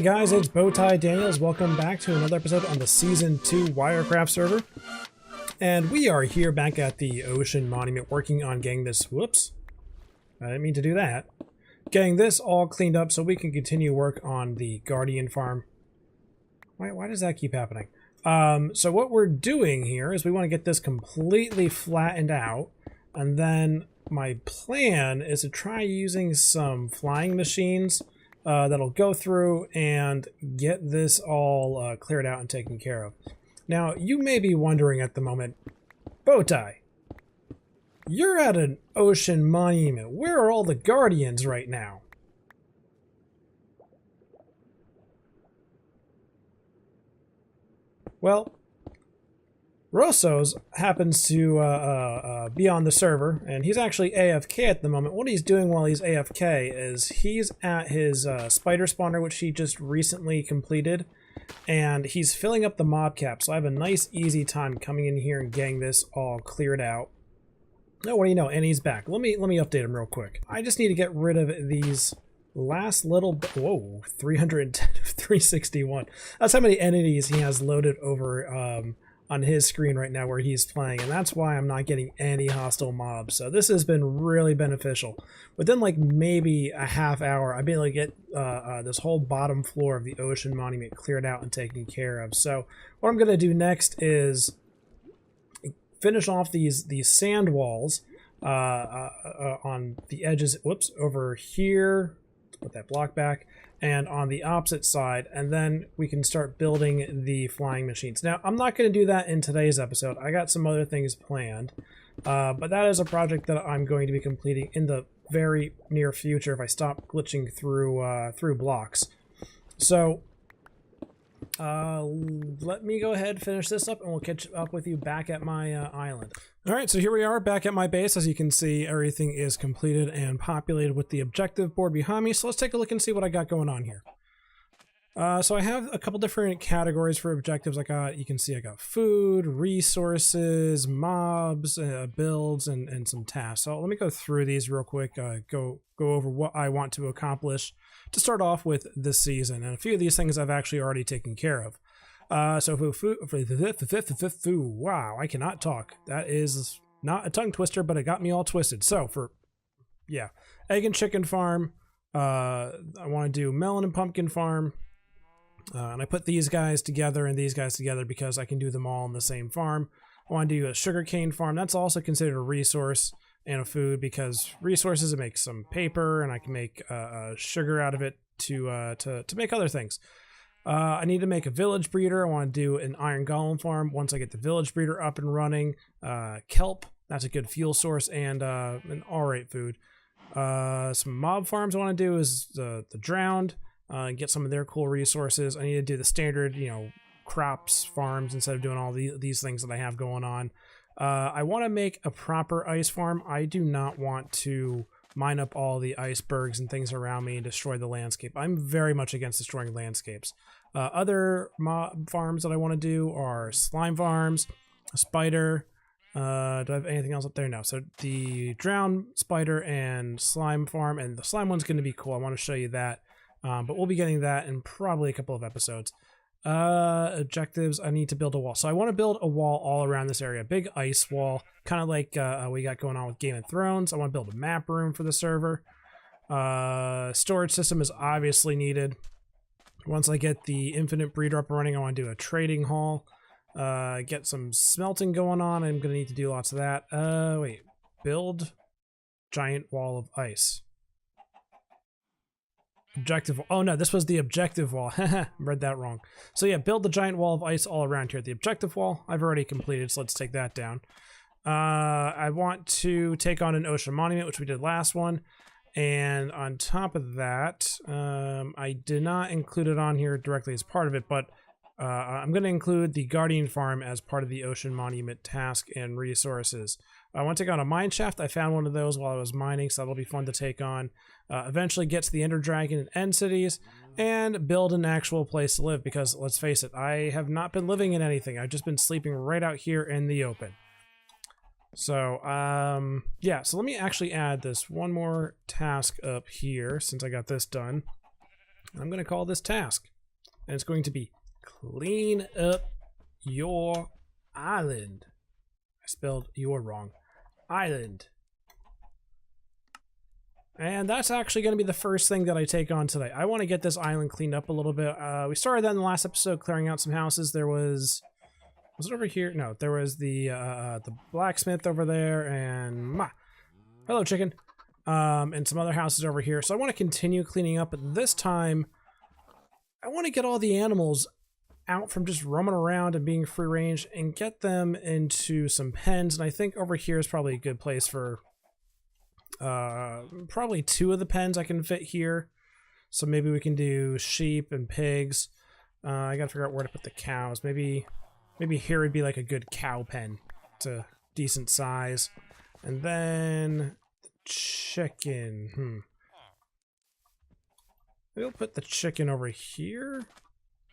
guys, it's Bowtie Daniels. Welcome back to another episode on the Season 2 WiarCraft server. And we are here back at the Ocean Monument working on getting this... Whoops. I didn't mean to do that. Getting this all cleaned up so we can continue work on the Guardian farm. Why does that keep happening? So what we're doing here is we want to get this completely flattened out. And then my plan is to try using some flying machines that'll go through and get this all cleared out and taken care of. Now, you may be wondering at the moment, Bowtie, you're at an ocean monument. Where are all the Guardians right now? Well, Rossos happens to be on the server, and he's actually AFK at the moment. What he's doing while he's AFK is he's at his spider spawner, which he just recently completed, and he's filling up the mob cap. So I have a nice, easy time coming in here and getting this all cleared out. Oh, what do you know? And he's back. Let me update him real quick. I just need to get rid of these last little bit. Whoa, 310 of 361. That's how many entities he has loaded over on his screen right now where he's playing, and that's why I'm not getting any hostile mobs. So this has been really beneficial. Within like maybe a half hour, I've been able to get this whole bottom floor of the Ocean Monument cleared out and taken care of. So what I'm going to do next is finish off these sand walls on the edges. Whoops, over here. Let's put that block back. And on the opposite side, and then we can start building the flying machines. Now, I'm not going to do that in today's episode. I got some other things planned, but that is a project that I'm going to be completing in the very near future if I stop glitching through blocks. So, let me go ahead, finish this up, and we'll catch up with you back at my island. Alright, so here we are back at my base. As you can see, everything is completed and populated with the objective board behind me. So let's take a look and see what I got going on here. So I have a couple different categories for objectives. You can see I got food, resources, mobs, builds, and some tasks. So let me go through these real quick, go over what I want to accomplish to start off with this season. And a few of these things I've actually already taken care of. So food, wow, I cannot talk. That is not a tongue twister, but it got me all twisted. So egg and chicken farm. I want to do melon and pumpkin farm. And I put these guys together and these guys together because I can do them all in the same farm. I want to do a sugarcane farm. That's also considered a resource and a food because resources, it makes some paper and I can make sugar out of it to make other things. I need to make a village breeder. I want to do an iron golem farm. Once I get the village breeder up and running, kelp, that's a good fuel source and an alright food. Some mob farms I want to do is the drowned, get some of their cool resources. I need to do the standard, crops farms instead of doing all these things that I have going on. I want to make a proper ice farm. I do not want to mine up all the icebergs and things around me and destroy the landscape. I'm very much against destroying landscapes. Other mob farms that I want to do are slime farms, a spider. Do I have anything else up there? No. So the drowned, spider, and slime farm, and the slime one's going to be cool. I want to show you that. But we'll be getting that in probably a couple of episodes. Objectives, I need to build a wall. So I want to build a wall all around this area. A big ice wall, kind of like we got going on with Game of Thrones. I want to build a map room for the server. Storage system is obviously needed. Once I get the infinite breeder up and running, I want to do a trading hall. Get some smelting going on. I'm going to need to do lots of that. Wait. Build giant wall of ice. Objective. Oh no, this was the objective wall. Read that wrong. So yeah, build the giant wall of ice all around here. The objective wall I've already completed, so let's take that down. I want to take on an ocean monument, which we did last one. And on top of that, I did not include it on here directly as part of it, but I'm going to include the Guardian farm as part of the ocean monument task and resources. I want to take on a mine shaft. I found one of those while I was mining, so that'll be fun to take on. Eventually get to the Ender Dragon and End Cities, and build an actual place to live, because let's face it, I have not been living in anything. I've just been sleeping right out here in the open. So, yeah, so let me actually add this one more task up here since I got this done. I'm going to call this task. and it's going to be clean up your island. I spelled your wrong. Island. And that's actually going to be the first thing that I take on today. I want to get this island cleaned up a little bit. We started that in the last episode, clearing out some houses. There was it over here? No, there was the blacksmith over there, and hello, chicken. And some other houses over here. So I want to continue cleaning up, but this time I want to get all the animals out from just roaming around and being free range and get them into some pens. And I think over here is probably a good place for probably 2 of the pens I can fit here. So maybe we can do sheep and pigs. I gotta figure out where to put the cows. Maybe here would be like a good cow pen. It's a decent size. And then the chicken. We'll put the chicken over here.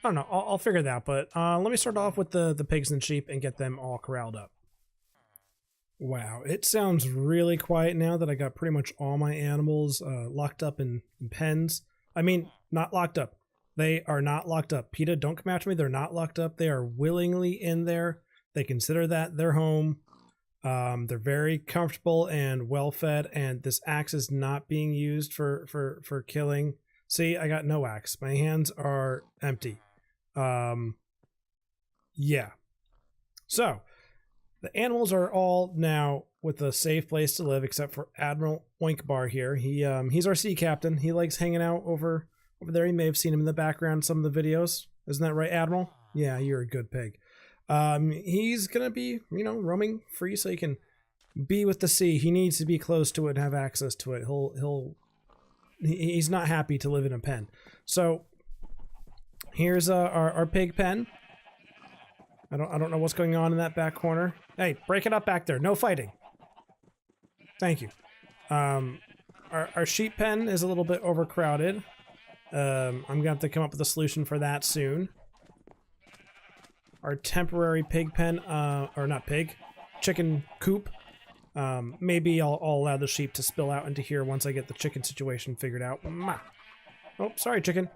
I don't know. I'll figure that out. But let me start off with the pigs and sheep and get them all corralled up. Wow, it sounds really quiet now that I got pretty much all my animals locked up in pens. I mean, not locked up. They are not locked up. PETA, don't come after me. They're not locked up. They are willingly in there. They consider that their home. They're very comfortable and well fed, and this axe is not being used for killing. See, I got no axe. My hands are empty. Yeah. So the animals are all now with a safe place to live, except for Admiral Oinkbar here. He's our sea captain. He likes hanging out over there. You may have seen him in the background in some of the videos. Isn't that right, Admiral? Yeah, you're a good pig. He's gonna be, roaming free so he can be with the sea. He needs to be close to it and have access to it. He's not happy to live in a pen. So here's our pig pen. I don't know what's going on in that back corner. Hey, break it up back there. No fighting. Thank you. Our sheep pen is a little bit overcrowded. I'm gonna have to come up with a solution for that soon. Our temporary pig pen, or not pig, chicken coop. Maybe I'll allow the sheep to spill out into here once I get the chicken situation figured out. Oh, sorry, chicken.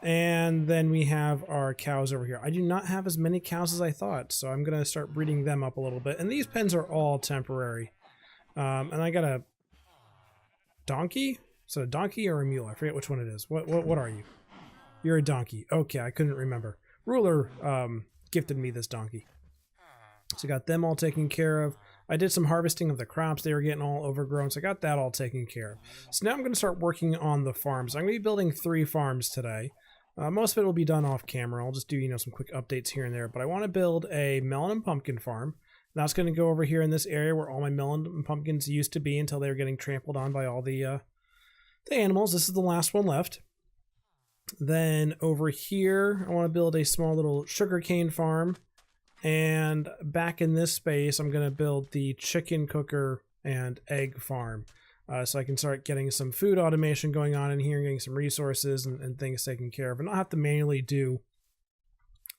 And then we have our cows over here. I do not have as many cows as I thought, so I'm going to start breeding them up a little bit. And these pens are all temporary. And I got a donkey? Is it a donkey or a mule? I forget which one it is. What are you? You're a donkey. Okay, I couldn't remember. Ruler gifted me this donkey. So I got them all taken care of. I did some harvesting of the crops. They were getting all overgrown, so I got that all taken care of. So now I'm going to start working on the farms. I'm going to be building 3 farms today. Most of it will be done off camera. I'll just do, some quick updates here and there. But I want to build a melon and pumpkin farm. That's going to go over here in this area where all my melon and pumpkins used to be until they were getting trampled on by all the animals. This is the last one left. Then over here, I want to build a small little sugarcane farm. And back in this space, I'm going to build the chicken cooker and egg farm. So I can start getting some food automation going on in here, getting some resources and things taken care of. And I'll have to manually do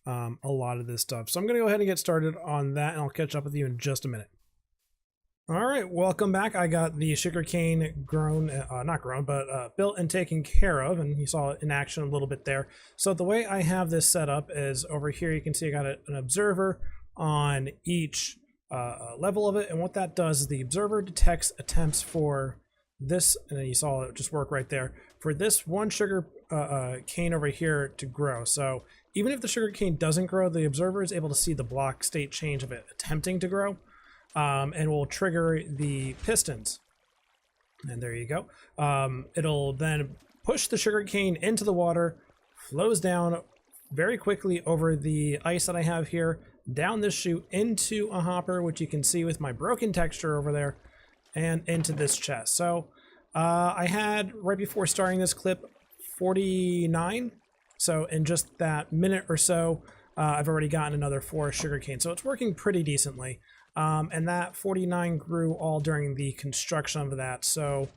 a lot of this stuff. So I'm going to go ahead and get started on that, and I'll catch up with you in just a minute. All right, welcome back. I got the sugarcane built and taken care of, and you saw it in action a little bit there. So the way I have this set up is over here, you can see I got an observer on each level of it, and what that does is the observer detects attempts for this, and then you saw it just work right there, for this one sugar cane over here to grow. So even if the sugar cane doesn't grow, the observer is able to see the block state change of it attempting to grow. And will trigger the pistons. And there you go. It'll then push the sugarcane into the water, flows down very quickly over the ice that I have here, down this chute into a hopper, which you can see with my broken texture over there, and into this chest. So I had, right before starting this clip, 49. So in just that minute or so, I've already gotten another 4 sugarcane. So it's working pretty decently. And that 49 grew all during the construction of that, so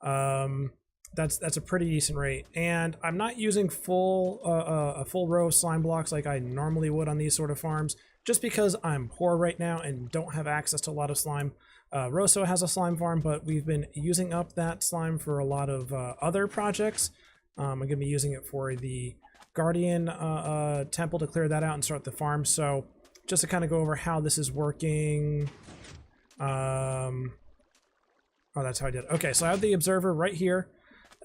that's a pretty decent rate. And I'm not using a full row of slime blocks like I normally would on these sort of farms, just because I'm poor right now and don't have access to a lot of slime. Rosso has a slime farm, but we've been using up that slime for a lot of other projects, I'm going to be using it for the Guardian temple to clear that out and start the farm. So just to kind of go over how this is working. Oh, that's how I did it. Okay, so I have the observer right here.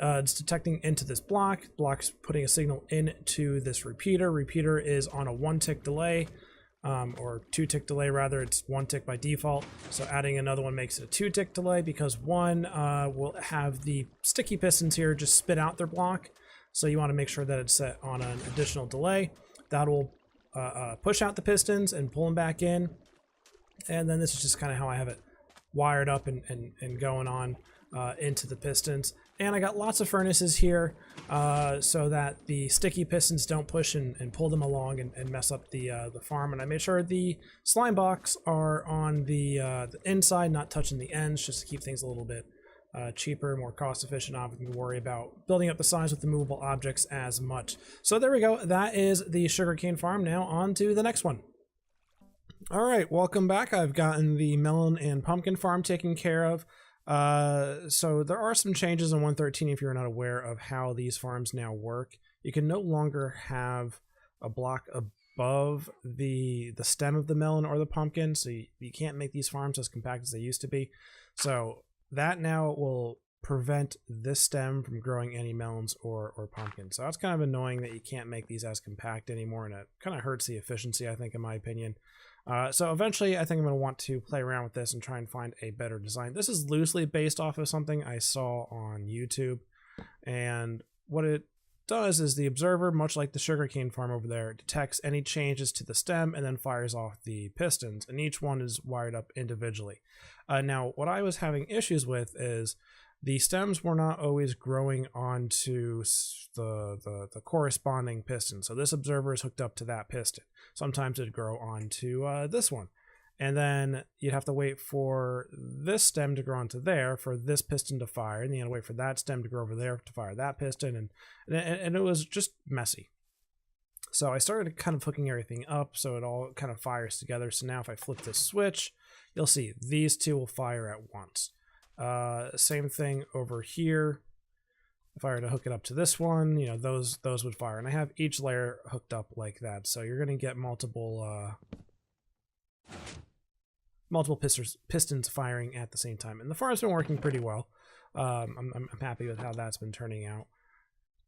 It's detecting into this block. Block's putting a signal into this repeater. Repeater is on a 1-tick delay, or 2-tick delay rather. It's 1 tick by default. So adding another one makes it a 2-tick delay, because one will have the sticky pistons here just spit out their block. So you want to make sure that it's set on an additional delay. That will push out the pistons and pull them back in. And then this is just kind of how I have it wired up and going on into the pistons. And I got lots of furnaces here so that the sticky pistons don't push and pull them along and mess up the farm. And I made sure the slime blocks are on the inside, not touching the ends, just to keep things a little bit cheaper, more cost efficient. I don't have to worry about building up the size with the movable objects as much. So there we go. That is the sugarcane farm. Now on to the next one. All right, welcome back. I've gotten the melon and pumpkin farm taken care of. So there are some changes in 1.13 if you're not aware of how these farms now work. You can no longer have a block above the stem of the melon or the pumpkin, so you can't make these farms as compact as they used to be. So that now will prevent this stem from growing any melons or pumpkins. So that's kind of annoying that you can't make these as compact anymore, and it kind of hurts the efficiency, I think, in my opinion. So eventually I think I'm going to want to play around with this and try and find a better design. This is loosely based off of something I saw on YouTube, and what it does is the observer, much like the sugarcane farm over there, detects any changes to the stem and then fires off the pistons, and each one is wired up individually. Now what I was having issues with is the stems were not always growing onto the corresponding piston. So this observer is hooked up to that piston. Sometimes it'd grow onto this one. And then you'd have to wait for this stem to grow onto there for this piston to fire. And then you had to wait for that stem to grow over there to fire that piston. And it was just messy. So I started kind of hooking everything up so it all kind of fires together. So now if I flip this switch, you'll see these two will fire at once. Same thing over here. If I were to hook it up to this one, you know, those would fire, and I have each layer hooked up like that. So you're going to get multiple pistons firing at the same time, and the farm's been working pretty well. I'm happy with how that's been turning out.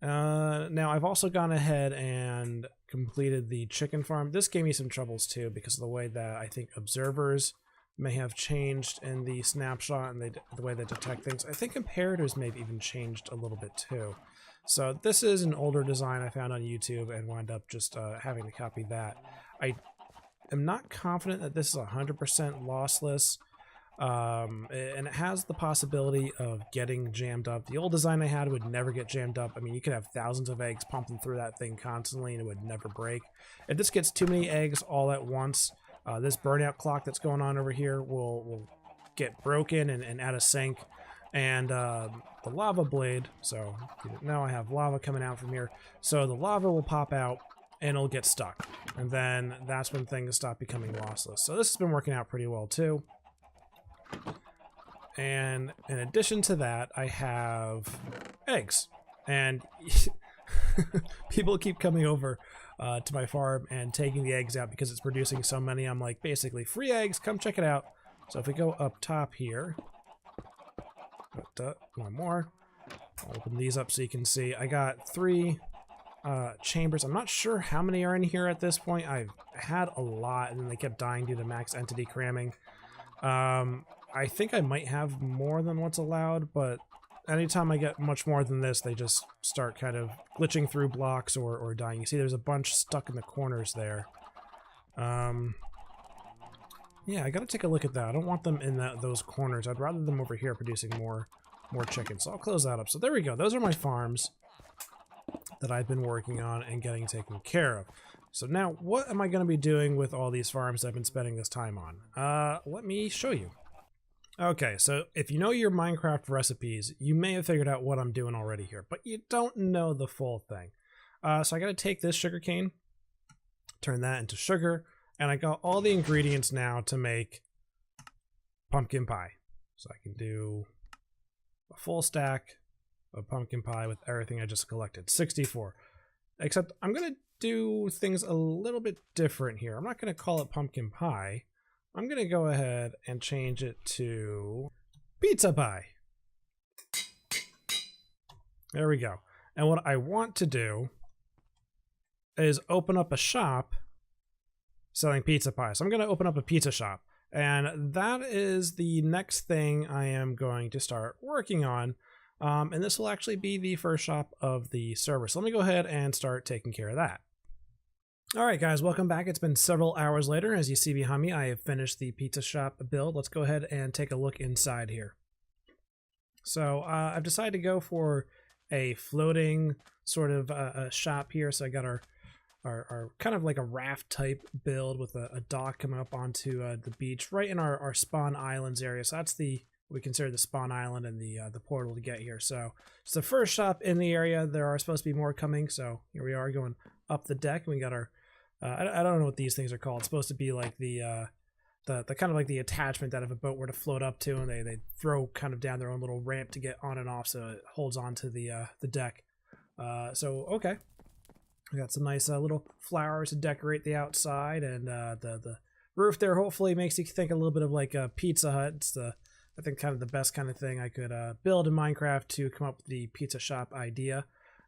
Now I've also gone ahead and completed the chicken farm. This gave me some troubles too because of the way that I think observers may have changed in the snapshot and the way they detect things. I think comparators may have even changed a little bit too. So this is an older design I found on YouTube and wound up just having to copy that. I am not confident that this is 100% lossless, and it has the possibility of getting jammed up. The old design I had would never get jammed up. I mean, you could have thousands of eggs pumping through that thing constantly and it would never break. If this gets too many eggs all at once, this burnout clock that's going on over here will get broken and out of sync. And the lava blade, so now I have lava coming out from here, so the lava will pop out and it'll get stuck. And then that's when things stop becoming lossless. So this has been working out pretty well too. And in addition to that, I have eggs. And people keep coming over to my farm and taking the eggs out because it's producing so many. I'm like, basically, free eggs, come check it out. So if we go up top here, one more, I'll open these up so you can see. I got 3 chambers. I'm not sure how many are in here at this point. I've had a lot and then they kept dying due to max entity cramming. I think I might have more than what's allowed, but anytime I get much more than this, they just start kind of glitching through blocks or dying. You see there's a bunch stuck in the corners there. Yeah, I gotta take a look at that. I don't want them in those corners. I'd rather them over here producing more chickens. So I'll close that up. So there we go. Those are my farms that I've been working on and getting taken care of. So now, what am I going to be doing with all these farms I've been spending this time on? Let me show you. Okay, so if you know your Minecraft recipes, you may have figured out what I'm doing already here, but you don't know the full thing. So I got to take this sugarcane, turn that into sugar, and I got all the ingredients now to make pumpkin pie. So I can do a full stack of pumpkin pie with everything I just collected. 64. Except I'm going to do things a little bit different here. I'm not going to call it pumpkin pie. I'm going to go ahead and change it to pizza pie. There we go. And what I want to do is open up a shop selling pizza pie. So I'm going to open up a pizza shop. And that is the next thing I am going to start working on. And this will actually be the first shop of the server. So let me go ahead and start taking care of that. All right, guys, welcome back. It's been several hours later. As you see behind me, I have finished the pizza shop build. Let's go ahead and take a look inside here. So I've decided to go for a floating sort of a shop here. So I got our kind of like a raft type build with a dock coming up onto the beach right in our spawn islands area. So that's we consider the spawn island and the portal to get here. So it's the first shop in the area. There are supposed to be more coming. So here we are going up the deck. We got our I don't know what these things are called. It's supposed to be like the kind of like the attachment that if a boat were to float up to, and they throw kind of down their own little ramp to get on and off, so it holds on to the deck. So okay. We got some nice little flowers to decorate the outside, and the roof there hopefully makes you think a little bit of like a Pizza Hut. It's I think kind of the best kind of thing I could build in Minecraft to come up with the pizza shop idea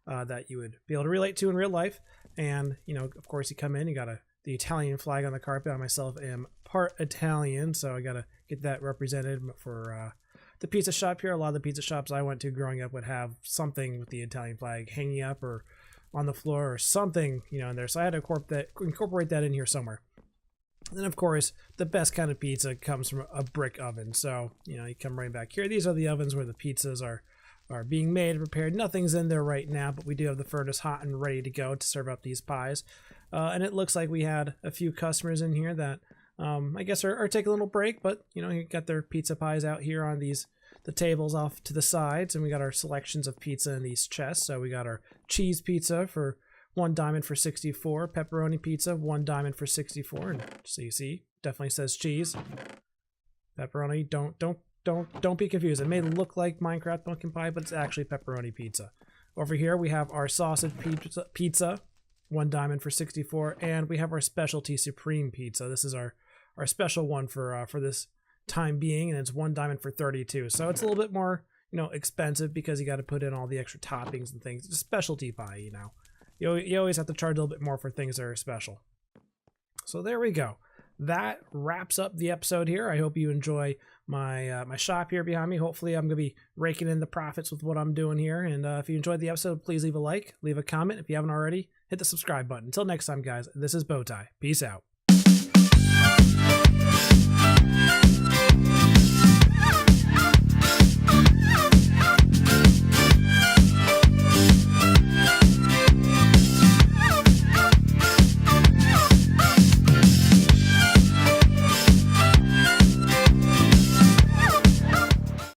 that you would be able to relate to in real life. And you know, of course, you come in, you got the Italian flag on the carpet. I myself am part Italian, so I gotta get that represented for the pizza shop here. A lot of the pizza shops I went to growing up would have something with the Italian flag hanging up or on the floor or something, you know, in there. So I had to incorporate that in here somewhere. And then, of course, the best kind of pizza comes from a brick oven. So, you know, you come right back here. These are the ovens where the pizzas are being made and prepared. Nothing's in there right now, but we do have the furnace hot and ready to go to serve up these pies. And it looks like we had a few customers in here that I guess are taking a little break, but, you know, you got their pizza pies out here on the tables off to the sides, and we got our selections of pizza in these chests. So we got our cheese pizza for 1 diamond for 64, pepperoni pizza 1 diamond for 64, and so you see, definitely says cheese. Pepperoni, don't be confused. It may look like Minecraft pumpkin pie, but it's actually pepperoni pizza. Over here we have our sausage pizza 1 diamond for 64, and we have our specialty supreme pizza. This is our special one for this time being, and it's 1 diamond for 32. So it's a little bit more, you know, expensive because you got to put in all the extra toppings and things. It's a specialty pie, you know. You always have to charge a little bit more for things that are special. So there we go. That wraps up the episode here. I hope you enjoy my my shop here behind me. Hopefully I'm going to be raking in the profits with what I'm doing here. And if you enjoyed the episode, please leave a like, leave a comment. If you haven't already, hit the subscribe button. Until next time, guys, this is Bowtie. Peace out.